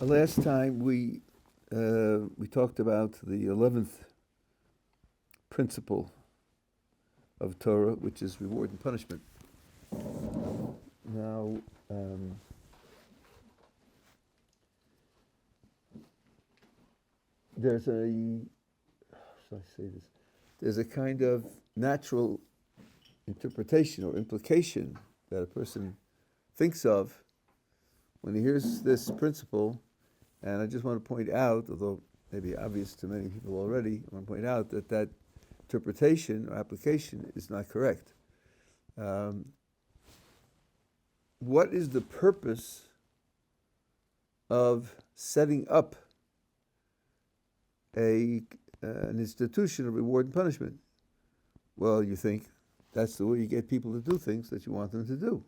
Last time we talked about the 11th principle of Torah, which is reward and punishment. Now, there's a kind of natural interpretation or implication that a person thinks of when he hears this principle. And I just want to point out, although maybe obvious to many people already, I want to point out that interpretation or application is not correct. What is the purpose of setting up an institution of reward and punishment? Well, you think that's the way you get people to do things that you want them to do.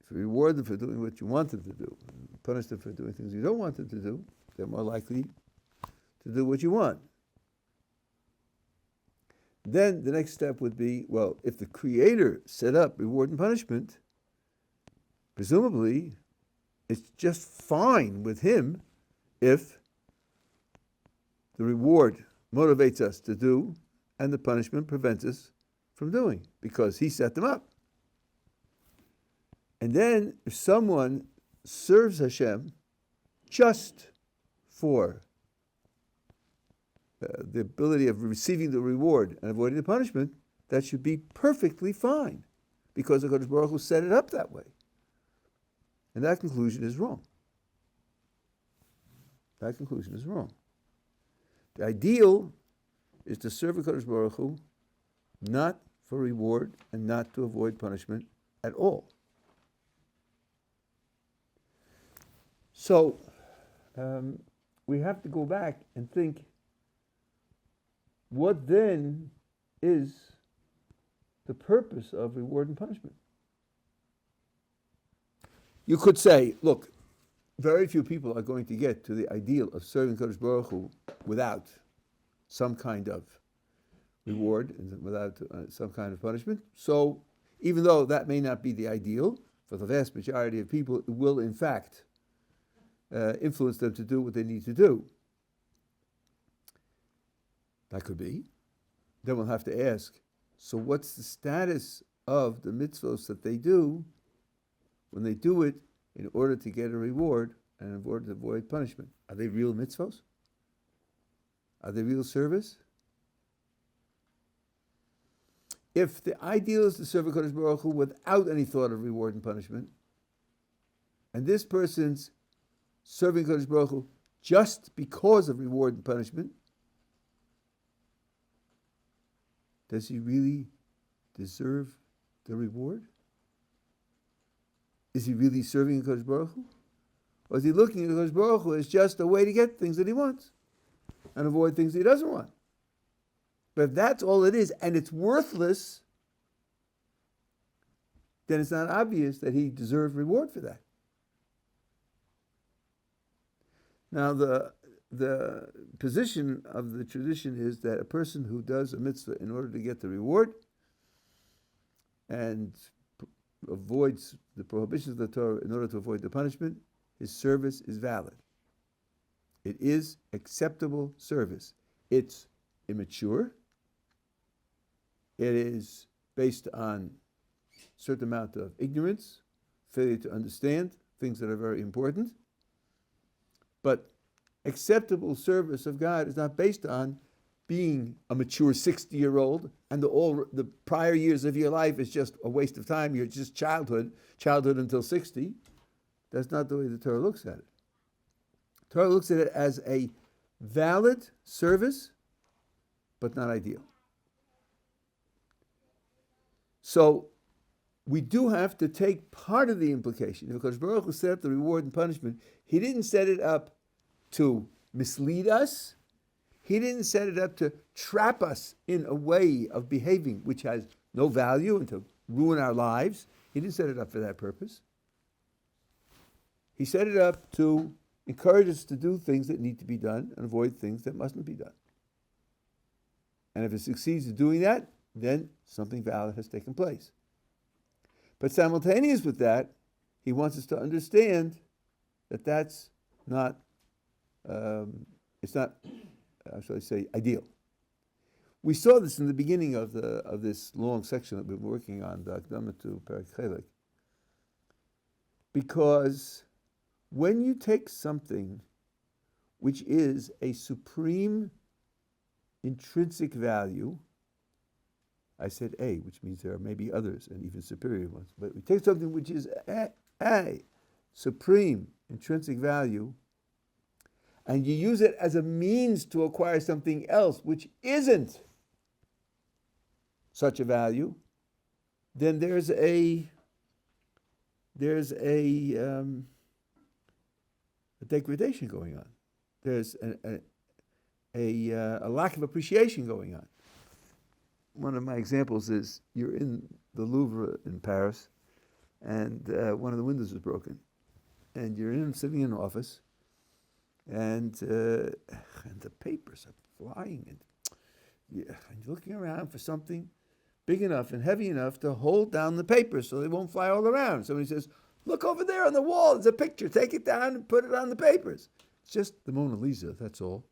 If you reward them for doing what you want them to do, and punish them for doing things you don't want them to do, they're more likely to do what you want. Then the next step would be, well, if the Creator set up reward and punishment, presumably it's just fine with Him if the reward motivates us to do and the punishment prevents us from doing, because He set them up. And then if someone serves Hashem just for the ability of receiving the reward and avoiding the punishment, that should be perfectly fine, because the Kodesh Baruch Hu set it up that way. And that conclusion is wrong. That conclusion is wrong. The ideal is to serve the Kodesh Baruch Hu not for reward and not to avoid punishment at all. So we have to go back and think, what then is the purpose of reward and punishment? You could say, look, very few people are going to get to the ideal of serving Kodesh Baruch Hu without some kind of reward and without some kind of punishment. So even though that may not be the ideal, for the vast majority of people, it will in fact influence them to do what they need to do. That could be. Then we'll have to ask, so what's the status of the mitzvos that they do when they do it in order to get a reward and in order to avoid punishment? Are they real mitzvos? Are they real service? If the ideal is to serve a Kodesh Baruch Hu without any thought of reward and punishment, and this person's serving Kodesh Baruch Hu just because of reward and punishment, does he really deserve the reward? Is he really serving Kodesh Baruch Hu? Or is he looking at Kodesh Baruch Hu as just a way to get things that he wants and avoid things he doesn't want? But if that's all it is, and it's worthless, then it's not obvious that he deserved reward for that. Now, the position of the tradition is that a person who does a mitzvah in order to get the reward and avoids the prohibitions of the Torah in order to avoid the punishment, his service is valid. It is acceptable service. It's immature. It is based on a certain amount of ignorance, failure to understand things that are very important. But acceptable service of God is not based on being a mature 60-year-old and the prior years of your life is just a waste of time. You're just childhood until 60. That's not the way the Torah looks at it. The Torah looks at it as a valid service, but not ideal. So we do have to take part of the implication. Because Baruch Hu set up the reward and punishment, He didn't set it up to mislead us. He didn't set it up to trap us in a way of behaving which has no value and to ruin our lives. He didn't set it up for that purpose. He set it up to encourage us to do things that need to be done and avoid things that mustn't be done. And if it succeeds in doing that, then something valid has taken place. But simultaneous with that, he wants us to understand that's not, it's not, how shall I say, ideal. We saw this in the beginning of this long section that we've been working on, the academically to Helek. Because when you take something which is a supreme intrinsic value, I said A, which means there are maybe others and even superior ones, but we take something which is a supreme intrinsic value, and you use it as a means to acquire something else which isn't such a value, then there's a degradation going on. There's a lack of appreciation going on. One of my examples is you're in the Louvre in Paris, and one of the windows is broken, and you're sitting in an office, and the papers are flying, and you're looking around for something big enough and heavy enough to hold down the papers so they won't fly all around. Somebody says, "Look over there on the wall, there's a picture, take it down and put it on the papers." It's just the Mona Lisa, that's all.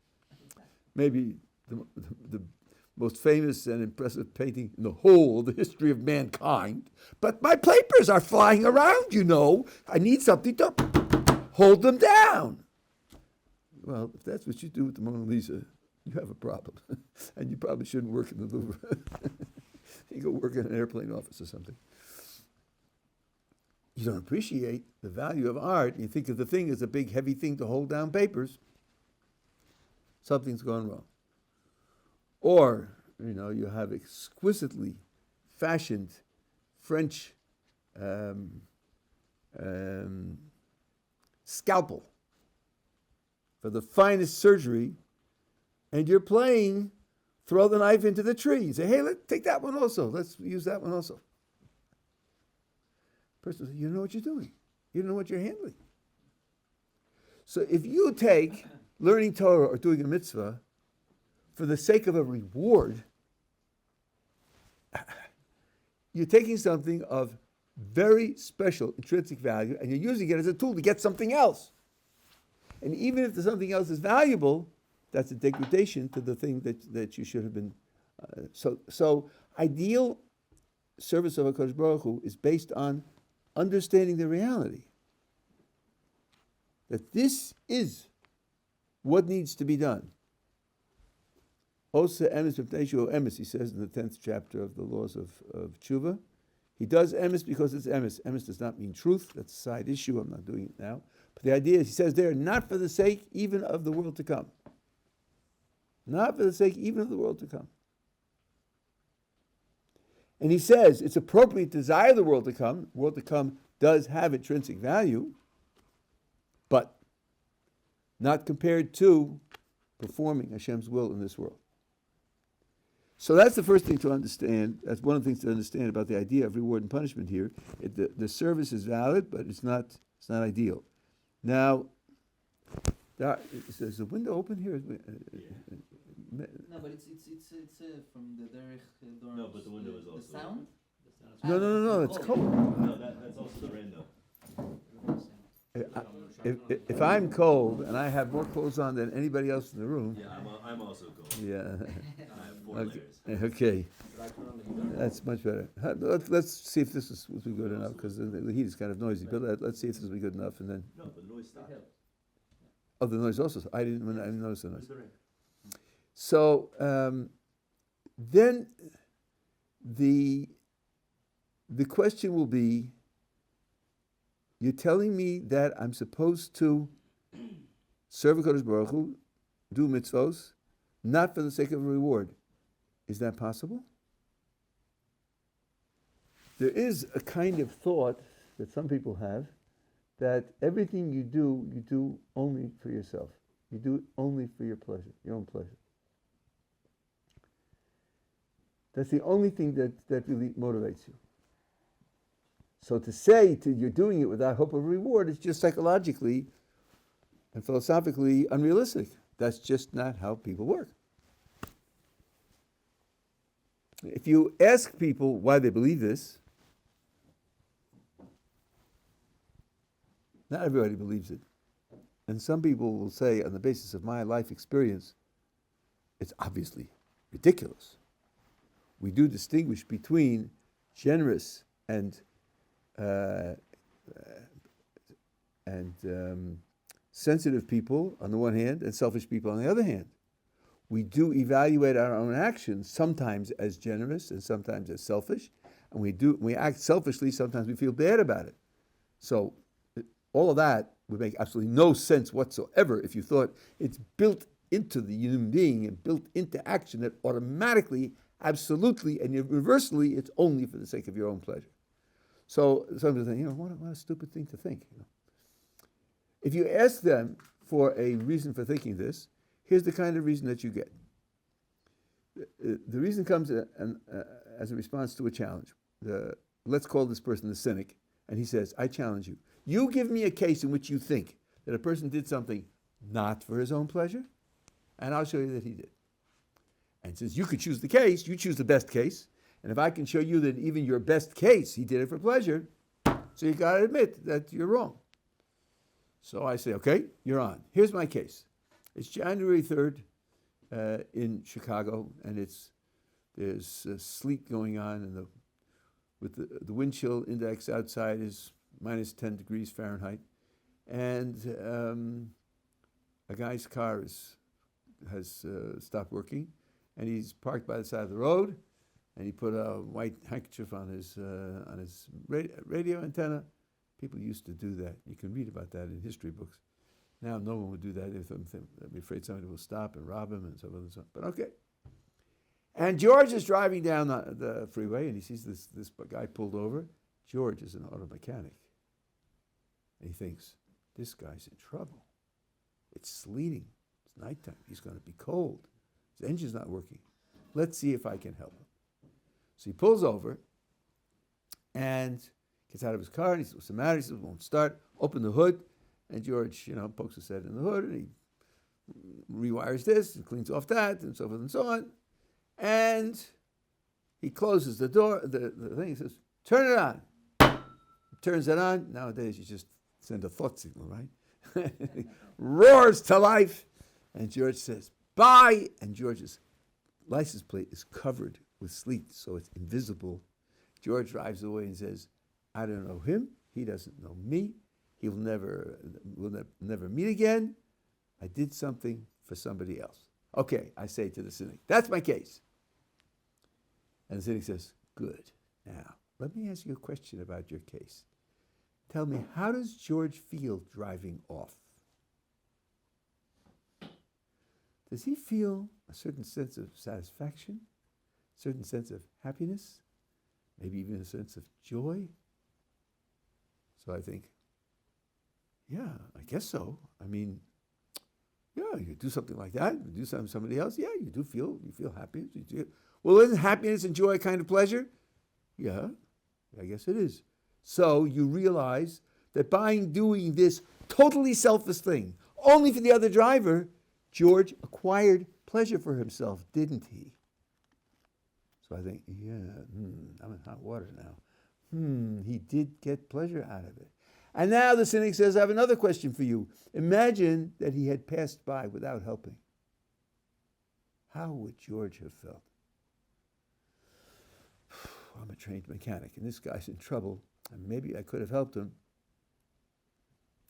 Maybe the most famous and impressive painting in the whole of the history of mankind. But my papers are flying around, you know. I need something to hold them down. Well, if that's what you do with the Mona Lisa, you have a problem. And you probably shouldn't work in the Louvre. You go work in an airplane office or something. You don't appreciate the value of art. You think of the thing as a big, heavy thing to hold down papers. Something's gone wrong. Or, you have exquisitely fashioned French scalpel for the finest surgery, and you're playing throw the knife into the tree. You say, "Hey, let's take that one also. Let's use that one also." The person says, "You don't know what you're doing. You don't know what you're handling." So if you take learning Torah or doing a mitzvah for the sake of a reward, you're taking something of very special intrinsic value and you're using it as a tool to get something else. And even if the something else is valuable, that's a degradation to the thing that you should have been. So ideal service of HaKadosh Baruch Hu is based on understanding the reality. That this is what needs to be done. Osa emes b'pnei emes, he says in the 10th chapter of the laws of Tshuva. He does emes because it's emes. Emes does not mean truth. That's a side issue. I'm not doing it now. But the idea is, he says there, not for the sake even of the world to come. Not for the sake even of the world to come. And he says it's appropriate to desire the world to come. The world to come does have intrinsic value, but not compared to performing Hashem's will in this world. So that's the first thing to understand. That's one of the things to understand about the idea of reward and punishment here. The service is valid, but it's not ideal. Now, is the window open here? No, but it's from the Derech door. No, but the window is also the sound. No, it's cold. No, that's also the rain though. If I'm cold and I have more clothes on than anybody else in the room. Yeah, I'm also cold. Yeah. I have 4 layers. Okay. That's much better. Let's see if this will be good enough, because the heat is kind of noisy. But let's see if this will be good enough, and then. No, the noise stopped. Oh, the noise also. I didn't notice the noise. So then the question will be, you're telling me that I'm supposed to serve HaKadosh Baruch Hu, do mitzvos, not for the sake of a reward. Is that possible? There is a kind of thought that some people have that everything you do only for yourself. You do it only for your pleasure, your own pleasure. That's the only thing that really motivates you. So to say you're doing it without hope of reward is just psychologically and philosophically unrealistic. That's just not how people work. If you ask people why they believe this, not everybody believes it. And some people will say, on the basis of my life experience, it's obviously ridiculous. We do distinguish between generous and sensitive people on the one hand, and selfish people on the other hand. We do evaluate our own actions sometimes as generous and sometimes as selfish, and we act selfishly. Sometimes we feel bad about it. So all of that would make absolutely no sense whatsoever if you thought it's built into the human being and built into action that automatically, absolutely, and universally, it's only for the sake of your own pleasure. So some people think, what a stupid thing to think. If you ask them for a reason for thinking this, here's the kind of reason that you get. The reason comes as a response to a challenge. Let's call this person the cynic, and he says, I challenge you. You give me a case in which you think that a person did something not for his own pleasure, and I'll show you that he did. And since you could choose the case, you choose the best case, and if I can show you that even your best case, he did it for pleasure, so you got to admit that you're wrong. So I say, okay, you're on. Here's my case. It's January 3rd in Chicago, and there's sleet going on, and the wind chill index outside is minus 10 degrees Fahrenheit, and a guy's car has stopped working, and he's parked by the side of the road, and he put a white handkerchief on his radio antenna. People used to do that. You can read about that in history books. Now no one would do that if they'd be afraid somebody will stop and rob him and so on and so on. But okay. And George is driving down the freeway, and he sees this guy pulled over. George is an auto mechanic. And he thinks, this guy's in trouble. It's sleeting. It's nighttime. He's going to be cold. His engine's not working. Let's see if I can help him. So he pulls over and gets out of his car, and he says, what's the matter? He says, it won't start. Open the hood. And George, pokes his head in the hood, and he rewires this and cleans off that and so forth and so on. And he closes the door, the thing. He says, turn it on. He turns it on. Nowadays, you just send a thought signal, right? Roars to life. And George says, bye. And George's license plate is covered with sleet, so it's invisible. George drives away and says, I don't know him. He doesn't know me. We'll never meet again. I did something for somebody else. Okay, I say to the cynic, that's my case. And the cynic says, good. Now, let me ask you a question about your case. Tell me, how does George feel driving off? Does he feel a certain sense of satisfaction, a certain sense of happiness, maybe even a sense of joy? So I think, yeah, I guess so. I mean, yeah, you do something like that, you do something for somebody else, yeah, you feel happy. Well, isn't happiness and joy a kind of pleasure? Yeah, I guess it is. So you realize that by doing this totally selfless thing, only for the other driver, George acquired pleasure for himself, didn't he? So I think, yeah, I'm in hot water now. He did get pleasure out of it. And now the cynic says, I have another question for you. Imagine that he had passed by without helping. How would George have felt? I'm a trained mechanic, and this guy's in trouble, and maybe I could have helped him.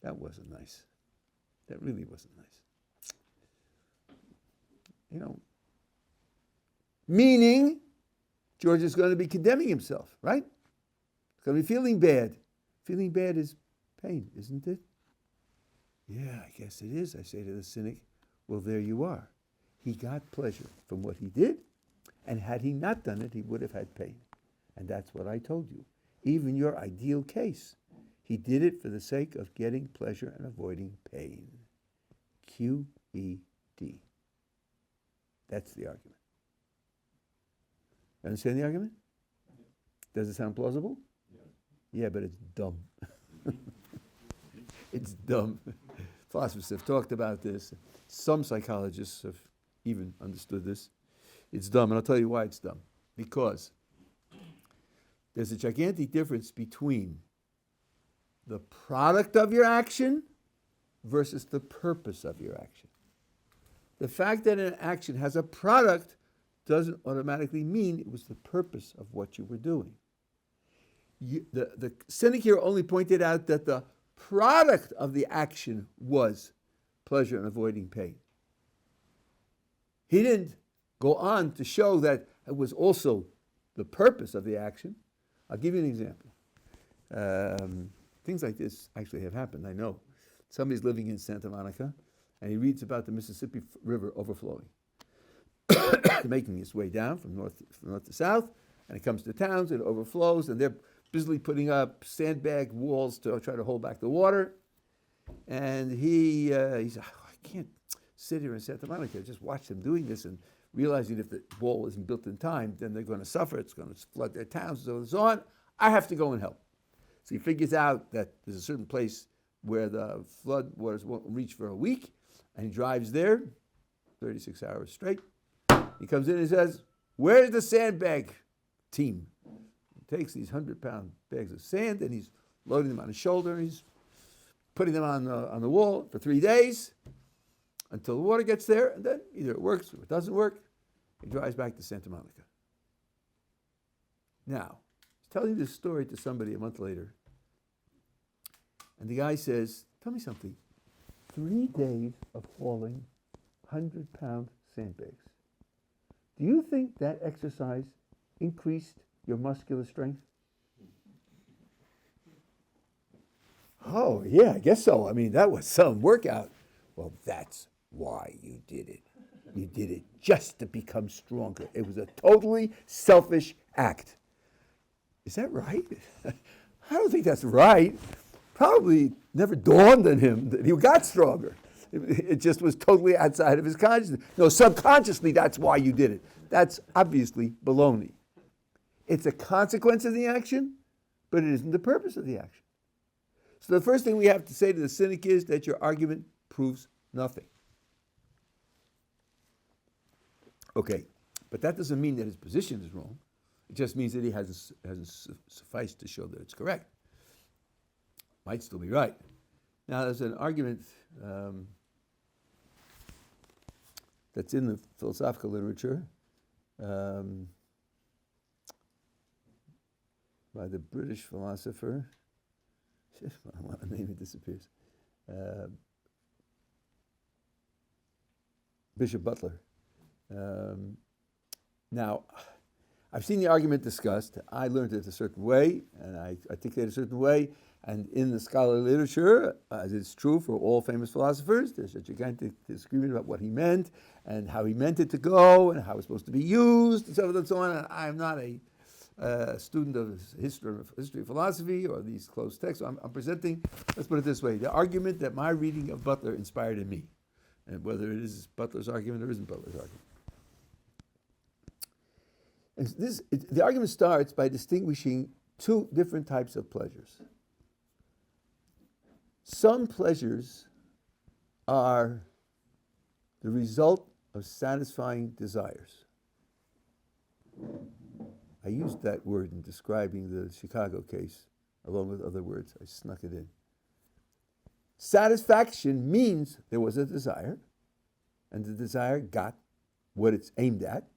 That wasn't nice. That really wasn't nice. Meaning, George is going to be condemning himself, right? He's going to be feeling bad. Feeling bad is pain, isn't it? Yeah, I guess it is, I say to the cynic. Well, there you are. He got pleasure from what he did, and had he not done it, he would have had pain. And that's what I told you. Even your ideal case, he did it for the sake of getting pleasure and avoiding pain. QED. That's the argument. You understand the argument? Does it sound plausible? Yeah, but it's dumb. It's dumb. Philosophers have talked about this. Some psychologists have even understood this. It's dumb, and I'll tell you why it's dumb. Because there's a gigantic difference between the product of your action versus the purpose of your action. The fact that an action has a product doesn't automatically mean it was the purpose of what you were doing. The cynic here only pointed out that the product of the action was pleasure and avoiding pain. He didn't go on to show that it was also the purpose of the action. I'll give you an example. Things like this actually have happened, I know. Somebody's living in Santa Monica, and he reads about the Mississippi River overflowing, making its way down from north to south, and it comes to towns, and it overflows, and they're busily putting up sandbag walls to try to hold back the water. And he said, I can't sit here in Santa Monica, just watch them doing this and realizing if the wall isn't built in time, then they're going to suffer, it's going to flood their towns, and so on. I have to go and help. So he figures out that there's a certain place where the flood waters won't reach for a week, and he drives there, 36 hours straight. He comes in and says, where's the sandbag team? He takes these 100-pound bags of sand, and he's loading them on his shoulder, and he's putting them on the wall for 3 days until the water gets there, and then either it works or it doesn't work. He drives back to Santa Monica. Now, he's telling this story to somebody a month later, and the guy says, tell me something. 3 days of hauling 100-pound sandbags. Do you think that exercise increased your muscular strength? Oh, yeah, I guess so. I mean, that was some workout. Well, that's why you did it. You did it just to become stronger. It was a totally selfish act. Is that right? I don't think that's right. Probably never dawned on him that he got stronger. It just was totally outside of his consciousness. No, subconsciously, that's why you did it. That's obviously baloney. It's a consequence of the action, but it isn't the purpose of the action. So the first thing we have to say to the cynic is that your argument proves nothing. Okay, but that doesn't mean that his position is wrong. It just means that he hasn't sufficed to show that it's correct. Might still be right. Now, there's an argument that's in the philosophical literature by the British philosopher. My name, it disappears. Bishop Butler. Now, I've seen the argument discussed. I learned it a certain way, and I articulate it a certain way. And in the scholarly literature, as it's true for all famous philosophers, there's a gigantic disagreement about what he meant and how he meant it to go and how it's supposed to be used and so forth and so on. And I'm not a student of history of philosophy or these closed texts. So I'm presenting, let's put it this way, the argument that my reading of Butler inspired in me. And whether it is Butler's argument or isn't Butler's argument. And the argument starts by distinguishing two different types of pleasures. Some pleasures are the result of satisfying desires. I used that word in describing the Chicago case, along with other words. I snuck it in. Satisfaction means there was a desire, and the desire got what it's aimed at,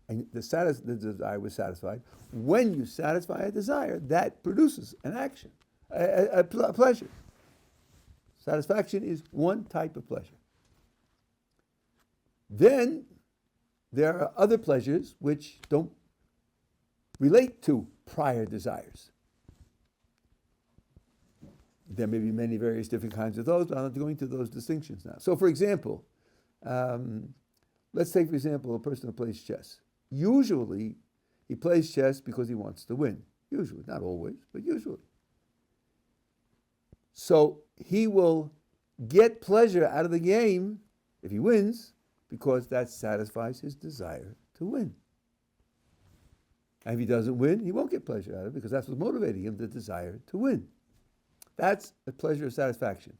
and the desire was satisfied. When you satisfy a desire, that produces an action, a pleasure. Satisfaction is one type of pleasure. Then there are other pleasures which don't relate to prior desires. There may be many various different kinds of those, but I'm not going into those distinctions now. So for example, let's take for example a person who plays chess. Usually he plays chess because he wants to win. Usually, not always, but usually. So he will get pleasure out of the game if he wins because that satisfies his desire to win. And if he doesn't win, he won't get pleasure out of it because that's what's motivating him, the desire to win. That's a pleasure of satisfaction.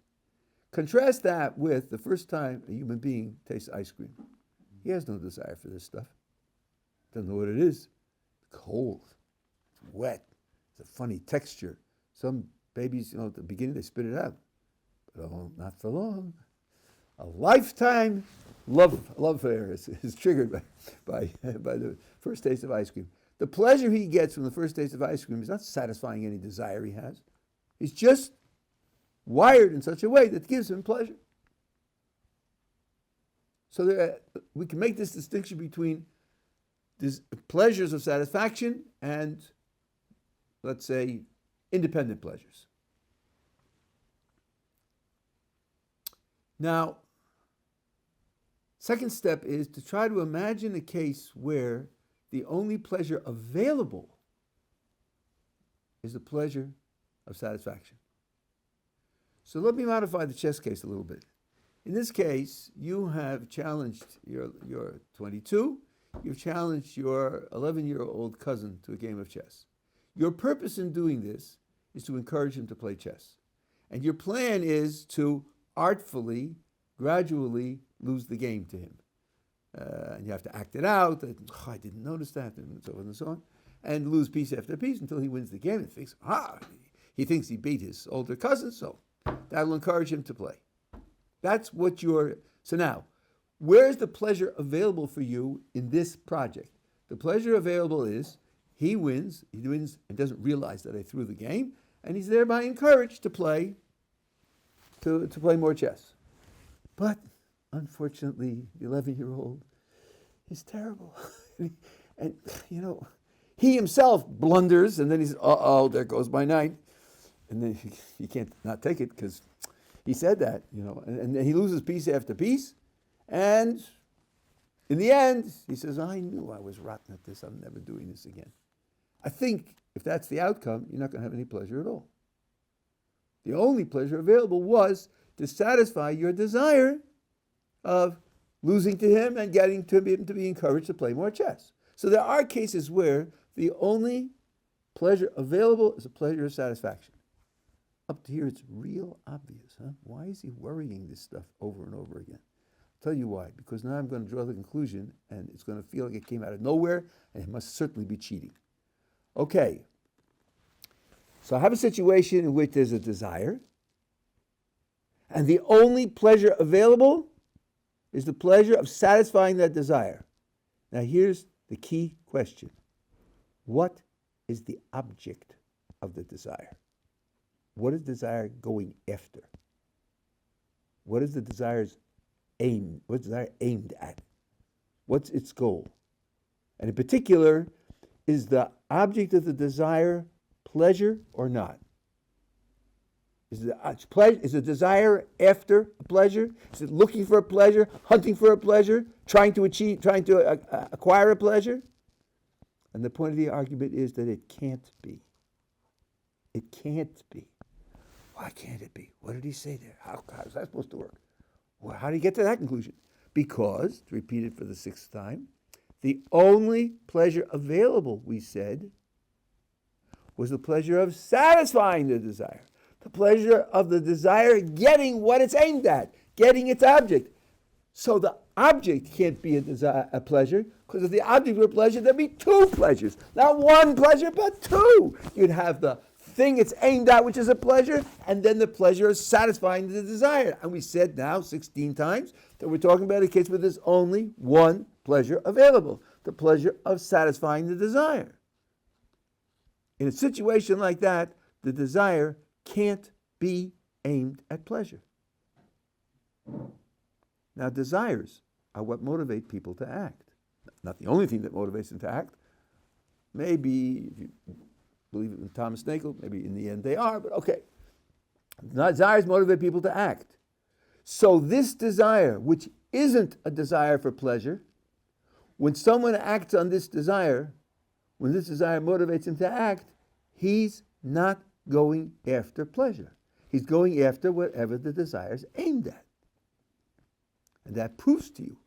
Contrast that with the first time a human being tastes ice cream. He has no desire for this stuff. Doesn't know what it is. It's cold. It's wet. It's a funny texture. Some babies, at the beginning they spit it out. Well, not for long. A lifetime love affair is triggered by the first taste of ice cream. The pleasure he gets from the first taste of ice cream is not satisfying any desire he has. He's just wired in such a way that gives him pleasure. So we can make this distinction between these pleasures of satisfaction and, let's say, independent pleasures. Now, second step is to try to imagine a case where the only pleasure available is the pleasure of satisfaction. So let me modify the chess case a little bit. In this case, you have challenged your 22, you've challenged your 11-year-old cousin to a game of chess. Your purpose in doing this is to encourage him to play chess. And your plan is to artfully, gradually lose the game to him. And you have to act it out, that, I didn't notice that, and so on and so on, and lose piece after piece until he wins the game and thinks, he thinks he beat his older cousin, so that'll encourage him to play. That's what so now, where's the pleasure available for you in this project? The pleasure available is he wins and doesn't realize that I threw the game, and he's thereby encouraged to play more chess. But unfortunately, the 11-year-old is terrible. And, he himself blunders, and then he says, there goes my knight. And then he can't not take it because he said that, and he loses piece after piece. And in the end, he says, I knew I was rotten at this. I'm never doing this again. I think if that's the outcome, you're not going to have any pleasure at all. The only pleasure available was to satisfy your desire of losing to him and getting to him to be encouraged to play more chess. So there are cases where the only pleasure available is a pleasure of satisfaction. Up to here, it's real obvious, huh? Why is he worrying this stuff over and over again? I'll tell you why. Because now I'm going to draw the conclusion, and it's going to feel like it came out of nowhere, and it must certainly be cheating. Okay. So I have a situation in which there's a desire, and the only pleasure available is the pleasure of satisfying that desire. Now here's the key question. What is the object of the desire? What is desire going after? What is the desire's aim? What's desire aimed at? What's its goal? And in particular, is the object of the desire pleasure or not? Is the desire after a pleasure? Is it looking for a pleasure, hunting for a pleasure, trying to acquire a pleasure? And the point of the argument is that it can't be. It can't be. Why can't it be? What did he say there? How is that supposed to work? Well, how did he get to that conclusion? Because, to repeat it for the 6th time, the only pleasure available, we said, was the pleasure of satisfying the desire. The pleasure of the desire getting what it's aimed at, getting its object. So the object can't be a pleasure, because if the object were a pleasure, there'd be 2 pleasures. Not 1 pleasure, but 2. You'd have the thing it's aimed at, which is a pleasure, and then the pleasure of satisfying the desire. And we said now 16 times that we're talking about a case where there's only 1 pleasure available, the pleasure of satisfying the desire. In a situation like that, the desire can't be aimed at pleasure. Now, desires are what motivate people to act. Not the only thing that motivates them to act. Maybe, if you believe it in Thomas Nagel, maybe in the end they are, but okay. Desires motivate people to act. So this desire, which isn't a desire for pleasure, when someone acts on this desire, when this desire motivates him to act, he's not going after pleasure. He's going after whatever the desire is aimed at. And that proves to you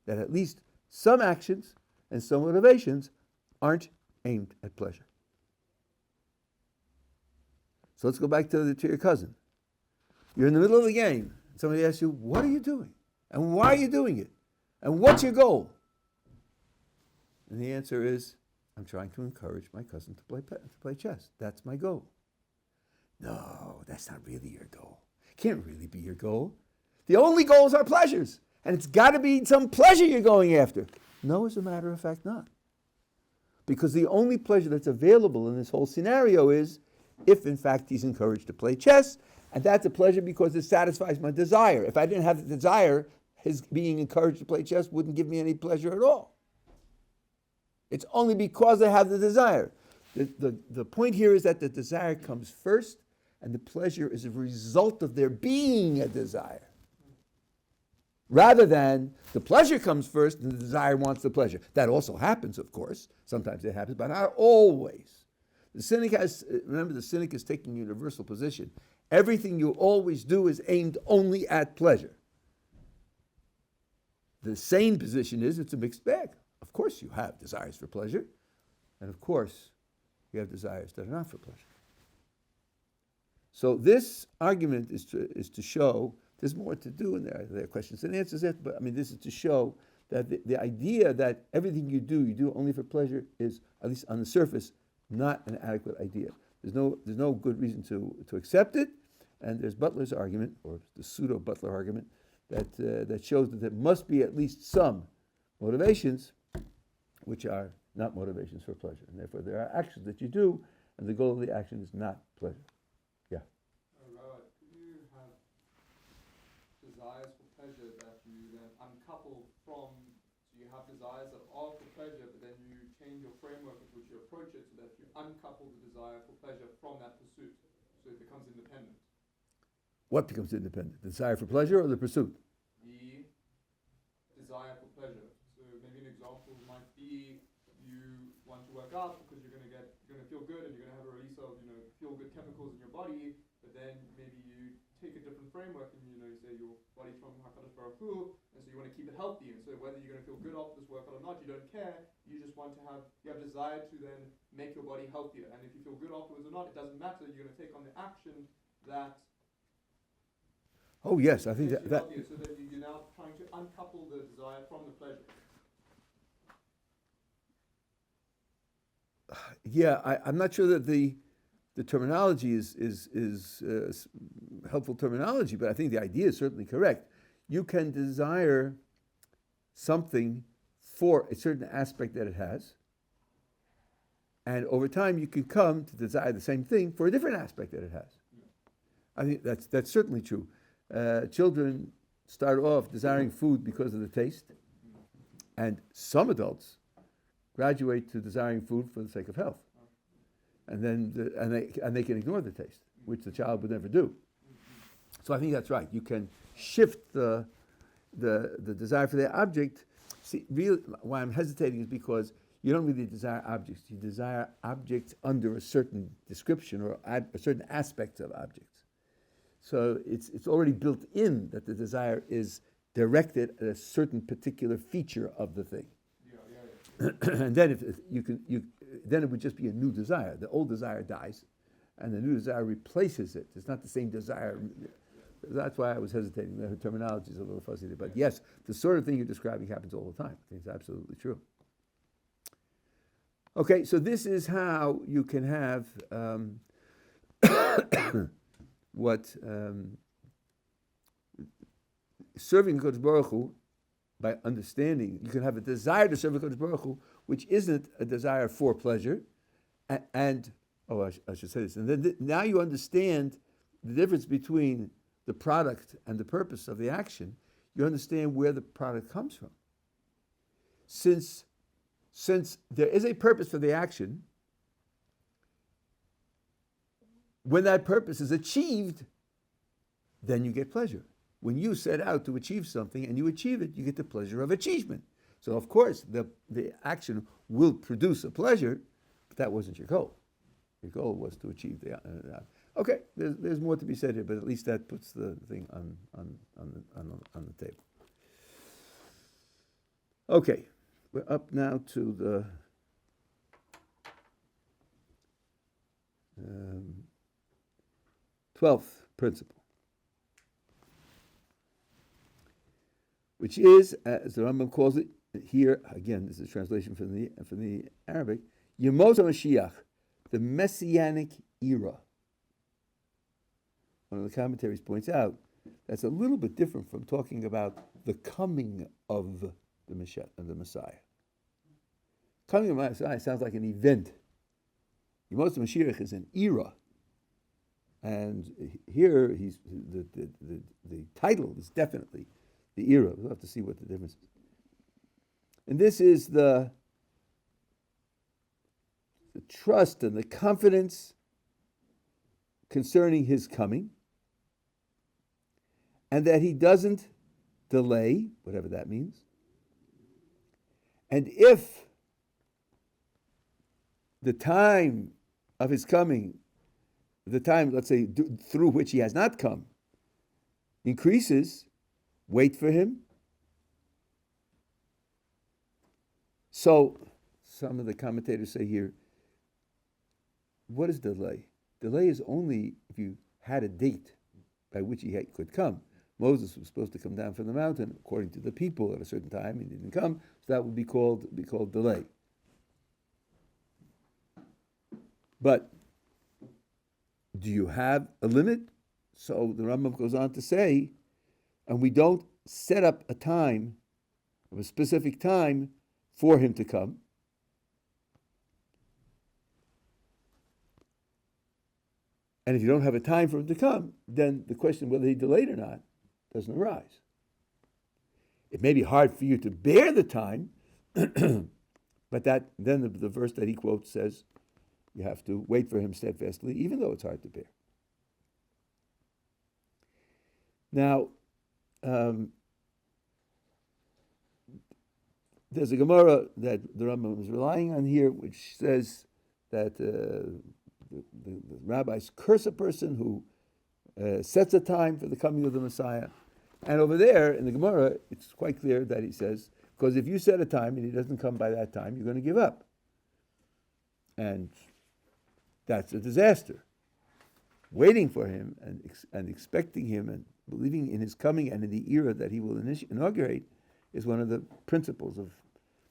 that at least some actions and some motivations aren't aimed at pleasure. So let's go back to your cousin. You're in the middle of the game. Somebody asks you, what are you doing? And why are you doing it? And what's your goal? And the answer is, I'm trying to encourage my cousin to play chess. That's my goal. No, that's not really your goal. It can't really be your goal. The only goals are pleasures. And it's got to be some pleasure you're going after. No, as a matter of fact, not. Because the only pleasure that's available in this whole scenario is if, in fact, he's encouraged to play chess. And that's a pleasure because it satisfies my desire. If I didn't have the desire, his being encouraged to play chess wouldn't give me any pleasure at all. It's only because I have the desire. The point here is that the desire comes first, and the pleasure is a result of there being a desire. Rather than the pleasure comes first and the desire wants the pleasure. That also happens, of course. Sometimes it happens, but not always. The cynic is taking a universal position. Everything you always do is aimed only at pleasure. The sane position is it's a mixed bag. Of course you have desires for pleasure, and of course you have desires that are not for pleasure. So this argument is to show there's more to do in there. There are questions and answers, but this is to show that the idea that everything you do only for pleasure is, at least on the surface, not an adequate idea. There's no good reason to accept it, and there's Butler's argument, or the pseudo-Butler argument, that shows that there must be at least some motivations which are not motivations for pleasure, and therefore there are actions that you do, and the goal of the action is not pleasure. Rabbi, could you have desires for pleasure that you then uncouple from, so you have desires that are for pleasure, but then you change your framework with which you approach it so that you uncouple the desire for pleasure from that pursuit, so it becomes independent? What becomes independent? The desire for pleasure or the pursuit? The desire for pleasure. So maybe an example might be you want to work out because you're going to feel good and you're going to have a release of feel-good chemicals in your body, but then maybe you take a different framework and you say your body's from HaKadosh Baruch Hu, and so you want to keep it healthy, and so whether you're going to feel good after this workout or not, you don't care. You just want to you have desire to then make your body healthier, and if you feel good afterwards or not, it doesn't matter. You're going to take on the action that. Oh yes, I think that so that you're now trying to uncouple the desire from the pleasure. Yeah, I'm not sure that the terminology is helpful terminology, but I think the idea is certainly correct. You can desire something for a certain aspect that it has, and over time you can come to desire the same thing for a different aspect that it has. I think that's certainly true. Children start off desiring food because of the taste, and some adults graduate to desiring food for the sake of health, and then they can ignore the taste, which the child would never do. So I think that's right. You can shift the desire for the object. See, really, why I'm hesitating is because you don't really desire objects. You desire objects under a certain description or a certain aspect of objects. So it's already built in that the desire is directed at a certain particular feature of the thing. And then then it would just be a new desire. The old desire dies, and the new desire replaces it. It's not the same desire. That's why I was hesitating. The terminology is a little fuzzy there. But yes, the sort of thing you're describing happens all the time. It's absolutely true. Okay, so this is how you can have serving Kodesh Baruch Hu by understanding. You can have a desire to serve Kodesh Baruch Hu, which isn't a desire for pleasure, I should say this. And then now you understand the difference between the product and the purpose of the action. You understand where the product comes from. Since there is a purpose for the action, when that purpose is achieved, then you get pleasure. When you set out to achieve something and you achieve it, you get the pleasure of achievement. So of course, the action will produce a pleasure, but that wasn't your goal. Your goal was to achieve the. Okay, there's more to be said here, but at least that puts the thing on the table. Okay, we're up now to the 12th principle, which is, as the Rambam calls it here, again, this is a translation from the Arabic, Yemos HaMashiach, the Messianic era. one of the commentaries points out, that's a little bit different from talking about the coming of the Messiah. Coming of the Messiah sounds like an event. Yemot Mashiach is an era. And here, the title is definitely the era. We'll have to see what the difference is. And this is the trust and the confidence concerning his coming, and that he doesn't delay, whatever that means. And if the time of his coming, the time, let's say, through which he has not come, increases, wait for him. So, some of the commentators say here, what is delay? Delay is only if you had a date by which he could come. Moses was supposed to come down from the mountain, according to the people, at a certain time. He didn't come, so that would be called delay. But do you have a limit? So the Rambam goes on to say, and we don't set up a time, of a specific time, for him to come. And if you don't have a time for him to come, then the question whether he delayed or not doesn't arise. It may be hard for you to bear the time, but that then the verse that he quotes says you have to wait for him steadfastly, even though it's hard to bear. Now, there's a Gemara that the Rambam is relying on here, which says that the rabbis curse a person who sets a time for the coming of the Messiah. And over there in the Gemara, it's quite clear that he says, because if you set a time and he doesn't come by that time, you're going to give up. And that's a disaster. Waiting for him and expecting him and believing in his coming and in the era that he will inaugurate is one of the principles of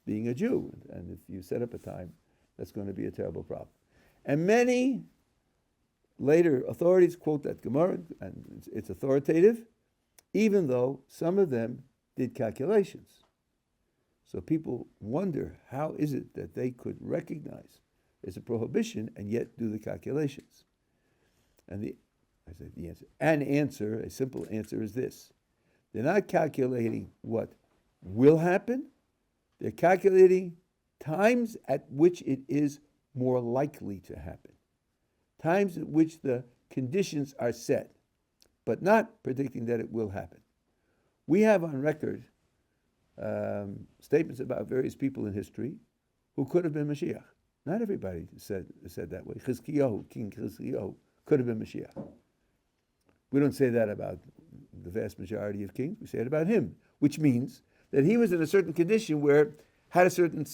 being a Jew. And if you set up a time, that's going to be a terrible problem. And many later authorities quote that Gemara, and it's authoritative, even though some of them did calculations. So people wonder, how is it that they could recognize there's a prohibition and yet do the calculations? And a simple answer is this. They're not calculating what will happen. They're calculating times at which it is more likely to happen. Times at which the conditions are set, but not predicting that it will happen. We have on record statements about various people in history who could have been Mashiach. Not everybody said that way. King Chizkiyahu could have been Mashiach. We don't say that about the vast majority of kings. We say it about him, which means that he was in a certain condition where, had a certain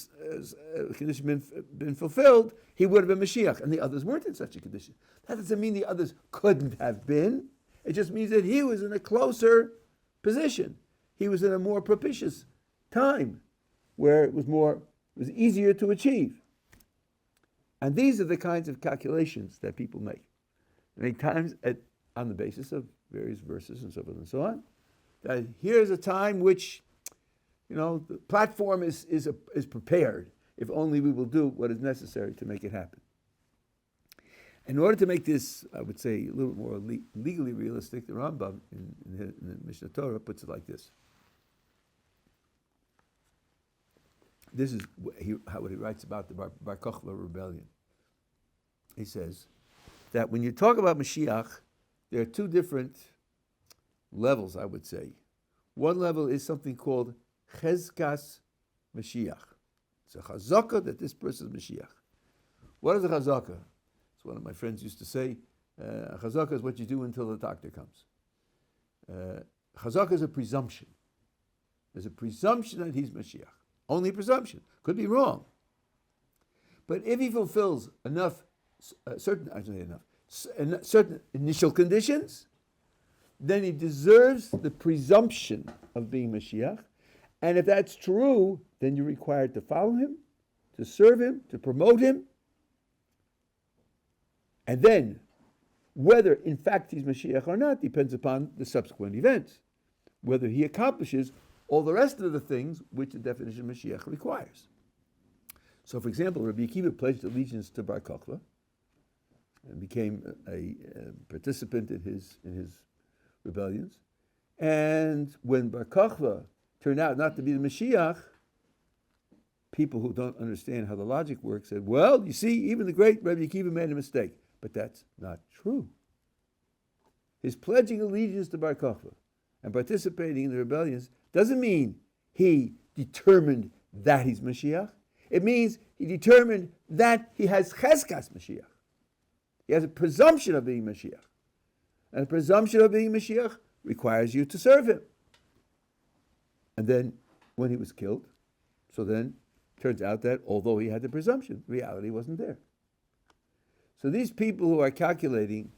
condition been fulfilled, he would have been Mashiach, and the others weren't in such a condition. That doesn't mean the others couldn't have been. It just means that he was in a closer position. He was in a more propitious time, where it was easier to achieve. And these are the kinds of calculations that people make. They make times on the basis of various verses and so forth and so on. That here's a time which, the platform is prepared, if only we will do what is necessary to make it happen. In order to make this, I would say, a little more legally realistic, the Rambam in the Mishnah Torah puts it like this. This is what he writes about the Bar Kochba rebellion. He says that when you talk about Mashiach, there are two different levels, I would say. One level is something called Chezkas Mashiach. It's a chazaka that this person is Mashiach. What is a chazaka? It's one of my friends used to say, a chazaka is what you do until the doctor comes. Chazaka is a presumption. There's a presumption that he's Mashiach. Only presumption. Could be wrong. But if he fulfills certain initial conditions, then he deserves the presumption of being Mashiach. And if that's true, then you're required to follow him, to serve him, to promote him. And then, Whether, in fact, he's Mashiach or not depends upon the subsequent events. Whether he accomplishes all the rest of the things which the definition of Mashiach requires. So, for example, Rabbi Akiva pledged allegiance to Bar Kokhba and became a participant in his rebellions. And when Bar Kokhba turned out not to be the Mashiach, people who don't understand how the logic works said, well, you see, even the great Rabbi Akiva made a mistake. But that's not true. His pledging allegiance to Bar Kokhba and participating in the rebellions doesn't mean he determined that he's Mashiach. It means he determined that he has Cheskas Mashiach. He has a presumption of being Mashiach. And a presumption of being Mashiach requires you to serve him. And then, when he was killed, so then, turns out that although he had the presumption, reality wasn't there. So these people who are calculating,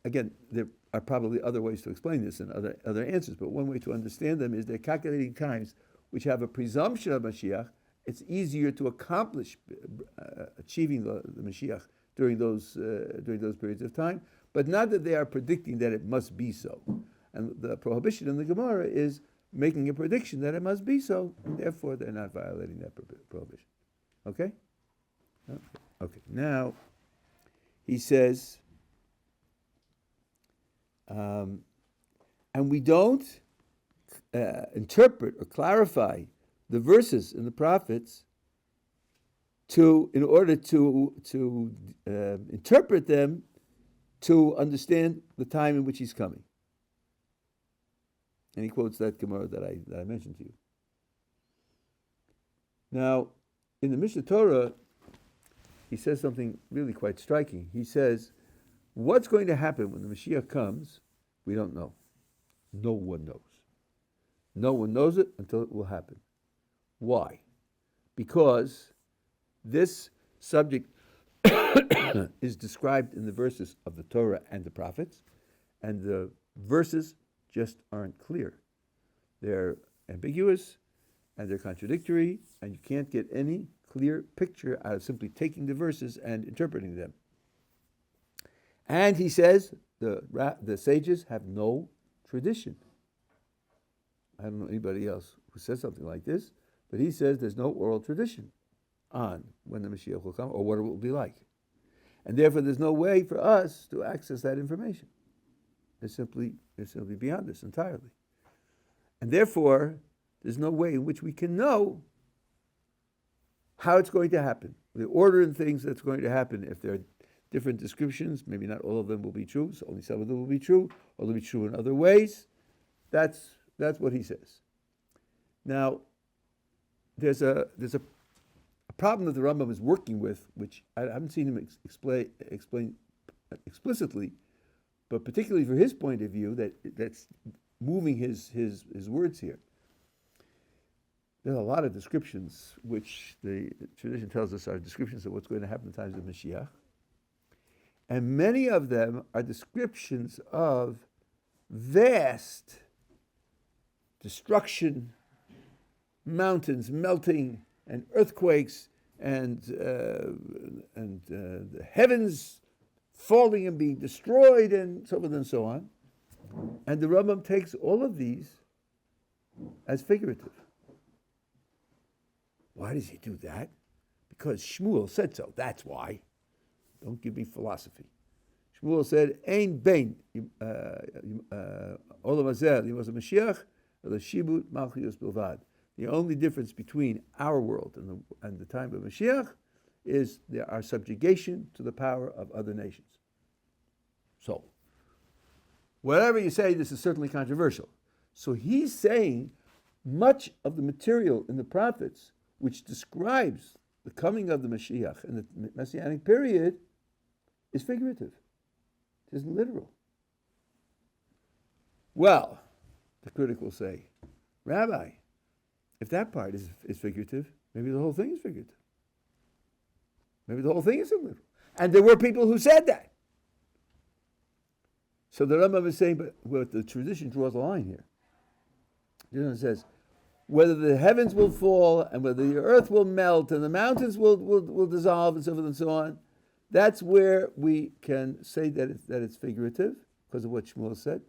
again, there are probably other ways to explain this and other answers, but one way to understand them is they're calculating times which have a presumption of Mashiach. It's easier to accomplish achieving the Mashiach during those periods of time, but not that they are predicting that it must be so. And the prohibition in the Gemara is making a prediction that it must be so, and therefore they're not violating that prohibition. Okay? Okay. Now, he says, and we don't interpret or clarify the verses in the prophets in order to interpret them to understand the time in which he's coming. And he quotes that Gemara that I mentioned to you. Now, in the Mishnah Torah, he says something really quite striking. He says, what's going to happen when the Mashiach comes, we don't know. No one knows. No one knows it until it will happen. Why? Because this subject is described in the verses of the Torah and the prophets, and the verses just aren't clear. They're ambiguous, and they're contradictory, and you can't get any clear picture out of simply taking the verses and interpreting them. And he says the sages have no tradition. I don't know anybody else who says something like this, but he says there's no oral tradition on when the Mashiach will come or what it will be like. And therefore there's no way for us to access that information. It's simply beyond us entirely. And therefore, there's no way in which we can know how it's going to happen. The order in things that's going to happen, if there are different descriptions, maybe not all of them will be true, so only some of them will be true, or they'll be true in other ways. That's what he says. Now, there's a problem that the Rambam is working with, which I haven't seen him explain explicitly, but particularly for his point of view, that's moving his words here. There are a lot of descriptions which the tradition tells us are descriptions of what's going to happen in the times of Mashiach. And many of them are descriptions of vast destruction, mountains melting, and earthquakes, and the heavens falling and being destroyed, and so forth and so on. And the Rambam takes all of these as figurative. Why does he do that? Because Shmuel said so. That's why. Don't give me philosophy. Shmuel said, "Ein bein olam hazeh yemos Mashiach l'shibut malchus bilvad." The only difference between our world and the time of Mashiach is our subjugation to the power of other nations. So, whatever you say, this is certainly controversial. So he's saying much of the material in the prophets which describes the coming of the Mashiach in the Messianic period is figurative. It isn't literal. Well, the critic will say, Rabbi, if that part is figurative, maybe the whole thing is figurative. Maybe the whole thing isn't literal. And there were people who said that. So the Rambam is saying, but the tradition draws a line here. It says, whether the heavens will fall and whether the earth will melt and the mountains will dissolve and so forth and so on, That's where we can say that it's figurative because of what Shmuel said.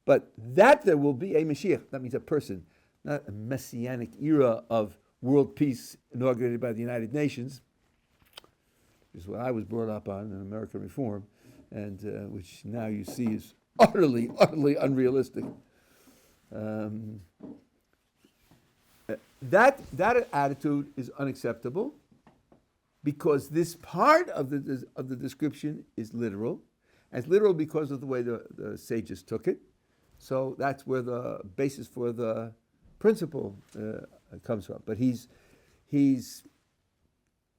But that there will be a Mashiach, that means a person, not a messianic era of world peace inaugurated by the United Nations, which is what I was brought up on in American Reform, and which now you see is utterly unrealistic. That attitude is unacceptable because this part of the description is literal. And it's literal because of the way the sages took it. So that's where the basis for the principle comes from. But he's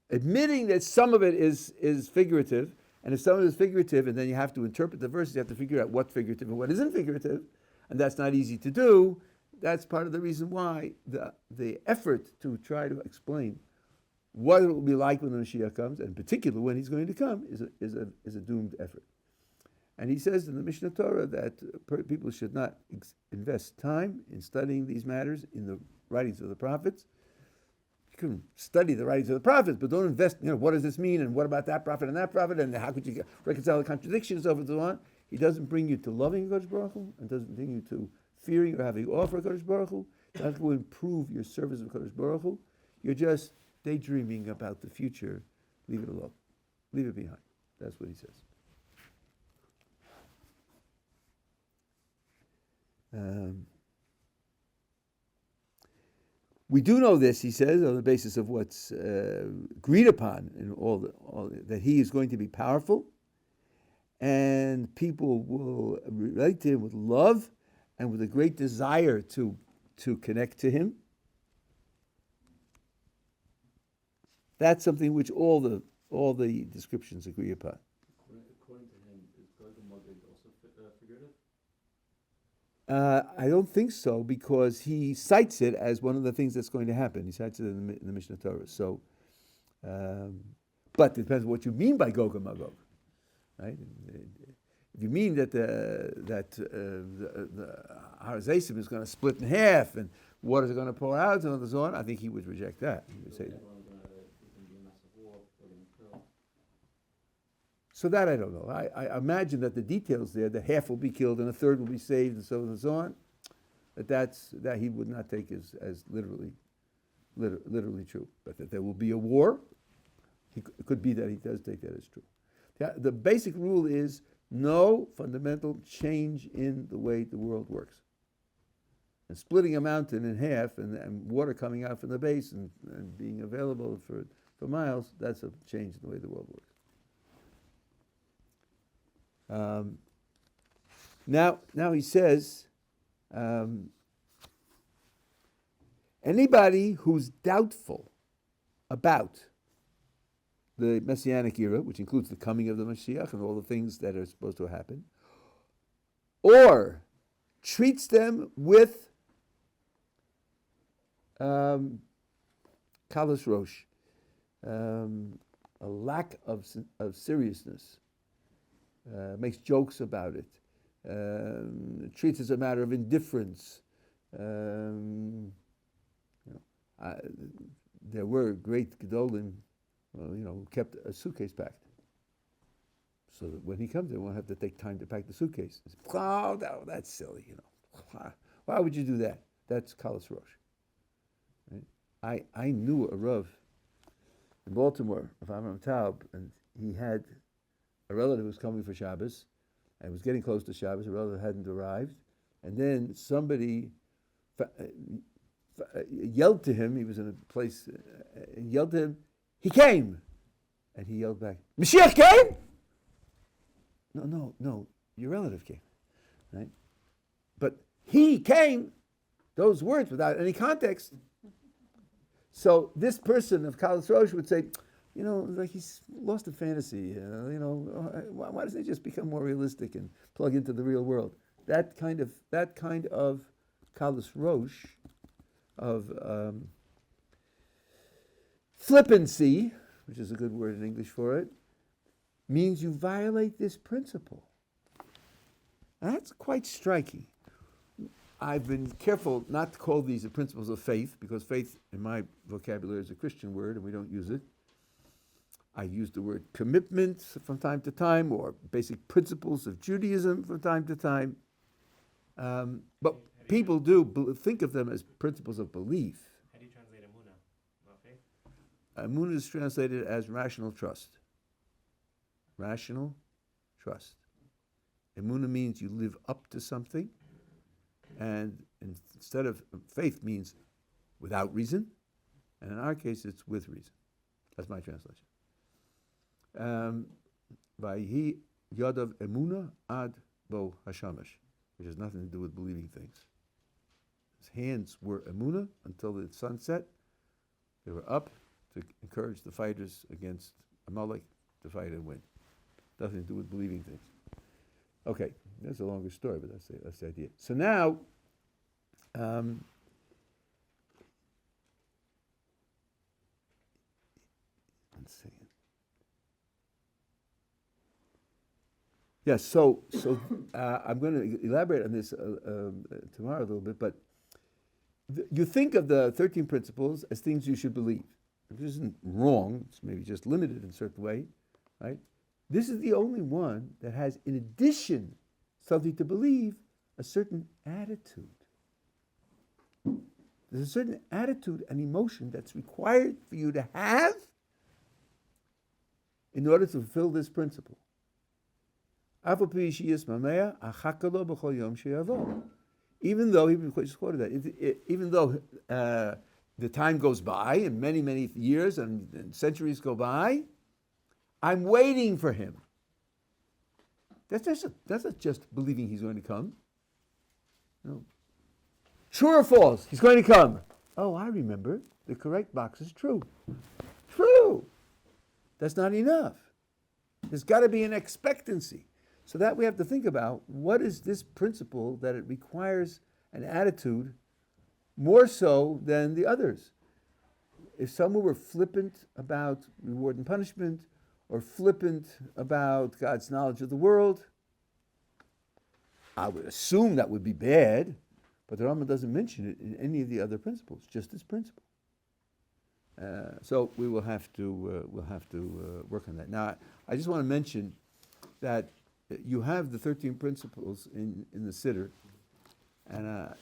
admitting that some of it is figurative, and if some of it is figurative, and then you have to interpret the verses, you have to figure out what's figurative and what isn't figurative, and that's not easy to do. That's part of the reason why the effort to try to explain what it will be like when the Mashiach comes, and in particular when he's going to come, is a doomed effort. And he says in the Mishnah Torah that people should not invest time in studying these matters in the writings of the prophets. You can study the writings of the prophets, but don't invest, what does this mean, and what about that prophet, and how could you reconcile the contradictions over and so on. He doesn't bring you to loving HaKadosh Baruch Hu, and doesn't bring you to fearing or having awe for HaKadosh Baruch Hu. That will improve your service of HaKadosh Baruch Hu. You're just daydreaming about the future. Leave it alone. Leave it behind. That's what he says. We do know this, he says, on the basis of what's agreed upon in that he is going to be powerful, and people will relate to him with love and with a great desire to connect to him. That's something which all the descriptions agree upon. According to him, is Gog and Magog also figurative? I don't think so, because he cites it as one of the things that's going to happen. He cites it in the Mishnah Torah. So, but it depends on what you mean by Gog and Magog, right? If you mean that the Har Zaysim is going to split in half and water is going to pour out and so on, I think he would reject that. He would say that. So that I don't know. I imagine that the details there, the half will be killed and a third will be saved and so on and so on, that he would not take as literally true. But that there will be a war, it could be that he does take that as true. The basic rule is no fundamental change in the way the world works. And splitting a mountain in half and water coming out from the base and being available for miles, that's a change in the way the world works. Now he says, anybody who's doubtful about the Messianic era, which includes the coming of the Mashiach and all the things that are supposed to happen, or treats them with kalas rosh, a lack of seriousness, makes jokes about it, treats it as a matter of indifference. There were great Gottleib, who kept a suitcase packed, so that when he comes, they won't have to take time to pack the suitcase. Oh, that's silly, Why would you do that? That's kalas rosh. Right? I knew a Rav in Baltimore, of Amram Taub, and he had a relative who was coming for Shabbos, and was getting close to Shabbos. A relative hadn't arrived, and then somebody yelled to him. He was in a place, and yelled to him, "He came!" And he yelled back, "Mashiach came?" No, your relative came, right? But he came, those words without any context. So this person of kalas rosh would say, like he's lost in fantasy. Why doesn't he just become more realistic and plug into the real world? That kind of kalas rosh, of flippancy, which is a good word in English for it, means you violate this principle. That's quite striking. I've been careful not to call these the principles of faith, because faith, in my vocabulary, is a Christian word, and we don't use it. I use the word commitment from time to time, or basic principles of Judaism from time to time. But people do think of them as principles of belief. How do you translate Emunah? Not faith? Emunah is translated as rational trust. Rational trust. Emunah means you live up to something, and instead of faith means without reason, and in our case it's with reason. That's my translation. Vayhi yadav emunah ad bo hashamash, which has nothing to do with believing things. His hands were emunah until the sun set. They were up to encourage the fighters against Amalek to fight and win. Nothing to do with believing things. Okay, that's a longer story, but that's the idea. So now, let's see. Yes, so I'm going to elaborate on this tomorrow a little bit, but you think of the 13 principles as things you should believe. This isn't wrong, it's maybe just limited in a certain way, right? This is the only one that has, in addition, something to believe, a certain attitude. There's a certain attitude and emotion that's required for you to have in order to fulfill this principle. Even though, he just quoted that, even though the time goes by and many, many years and centuries go by, I'm waiting for him. That's not just believing he's going to come. No. True or false? He's going to come. Oh, I remember. The correct box is true. True. That's not enough. There's got to be an expectancy. So that we have to think about, what is this principle that it requires an attitude more so than the others? If someone were flippant about reward and punishment, or flippant about God's knowledge of the world, I would assume that would be bad, but the Rambam doesn't mention it in any of the other principles, just this principle. So we will have to work on that. Now, I just want to mention that you have the 13 principles in the Siddur, and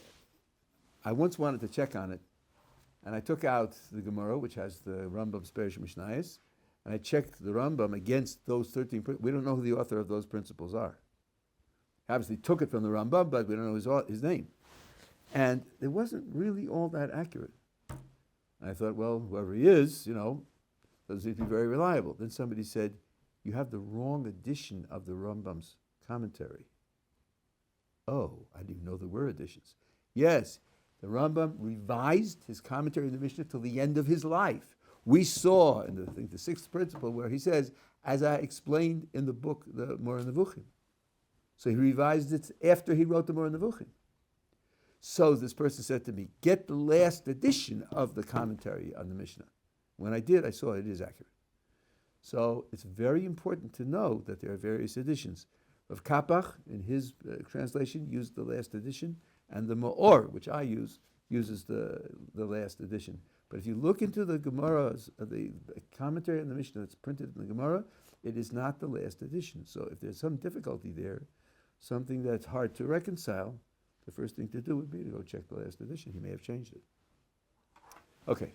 I once wanted to check on it, and I took out the Gemara, which has the Rambam's Perish Mishnayos, and I checked the Rambam against those 13 principles. We don't know who the author of those principles are. Obviously took it from the Rambam, but we don't know his name. And it wasn't really all that accurate. I thought, well, whoever he is, doesn't seem to be very reliable. Then somebody said, you have the wrong edition of the Rambam's commentary. Oh, I didn't even know there were editions. Yes, the Rambam revised his commentary of the Mishnah till the end of his life. We saw in the sixth principle where he says, as I explained in the book, the Moreh Nevuchim. So he revised it after he wrote the Moreh Nevuchim. So this person said to me, get the last edition of the commentary on the Mishnah. When I did, I saw it is accurate. So it's very important to know that there are various editions. Rav Kapach, in his translation, used the last edition, and the Ma'or, which I use, uses the last edition. But if you look into the Gemara's, the commentary on the Mishnah that's printed in the Gemara, it is not the last edition. So if there's some difficulty there, something that's hard to reconcile, the first thing to do would be to go check the last edition. He may have changed it. Okay.